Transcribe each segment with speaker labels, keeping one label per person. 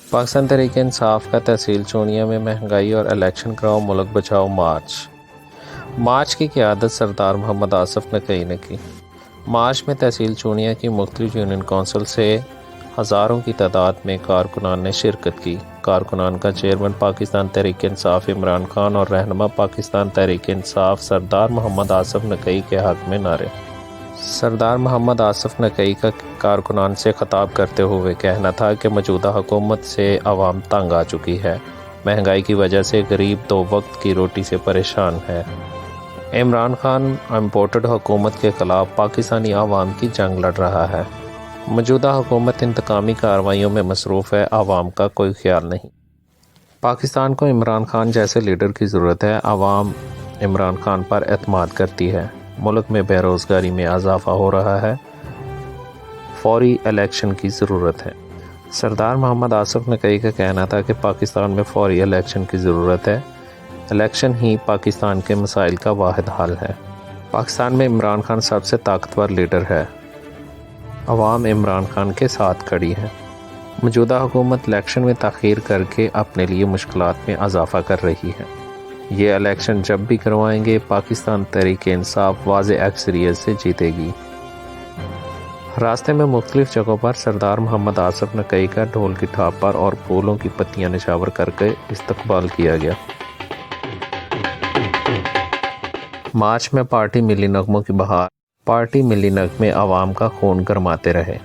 Speaker 1: پاکستان تحریک انصاف کا تحصیل چونیا میں مہنگائی اور الیکشن کراؤ ملک بچاؤ مارچ کی قیادت سردار محمد آصف نقوی نے کی۔ مارچ میں تحصیل چونیا کی مختلف یونین کونسل سے ہزاروں کی تعداد میں کارکنان نے شرکت کی۔ کارکنان کا چیئرمین پاکستان تحریک انصاف عمران خان اور رہنما پاکستان تحریک انصاف سردار محمد آصف نقوی کے حق میں نعرے۔ سردار محمد آصف نقوی کا کارکنان سے خطاب کرتے ہوئے کہنا تھا کہ موجودہ حکومت سے عوام تنگ آ چکی ہے، مہنگائی کی وجہ سے غریب دو وقت کی روٹی سے پریشان ہے۔ عمران خان امپورٹڈ حکومت کے خلاف پاکستانی عوام کی جنگ لڑ رہا ہے۔ موجودہ حکومت انتقامی کارروائیوں میں مصروف ہے، عوام کا کوئی خیال نہیں۔ پاکستان کو عمران خان جیسے لیڈر کی ضرورت ہے، عوام عمران خان پر اعتماد کرتی ہے۔ ملک میں بے روزگاری میں اضافہ ہو رہا ہے، فوری الیکشن کی ضرورت ہے۔ سردار محمد آصف نقوی کا کہنا تھا کہ پاکستان میں فوری الیکشن کی ضرورت ہے، الیکشن ہی پاکستان کے مسائل کا واحد حل ہے۔ پاکستان میں عمران خان سب سے طاقتور لیڈر ہے، عوام عمران خان کے ساتھ کھڑی ہے۔ موجودہ حکومت الیکشن میں تاخیر کر کے اپنے لیے مشکلات میں اضافہ کر رہی ہے۔ یہ الیکشن جب بھی کروائیں گے، پاکستان تحریک انصاف واضح اکثریت سے جیتے گی۔ راستے میں مختلف جگہوں پر سردار محمد آصف نقوی کا ڈھول کی ٹھاپ پر اور پھولوں کی پتیاں نچھاور کر کے استقبال کیا گیا۔ مارچ میں پارٹی ملی نغموں کی بہار، پارٹی ملی نغمے عوام کا خون گرماتے رہے۔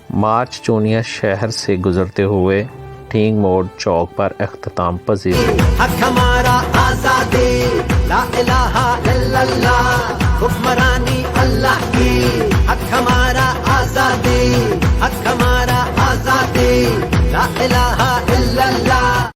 Speaker 1: مارچ چونیا شہر سے گزرتے ہوئے ٹھینگ موڑ چوک پر اختتام پذیر ہوئی۔
Speaker 2: حق ہمارا آزادی، لا الہ الا اللہ، حکمرانی اللہ کی۔ حق ہمارا آزادی، حق ہمارا آزادی، لا الہ الا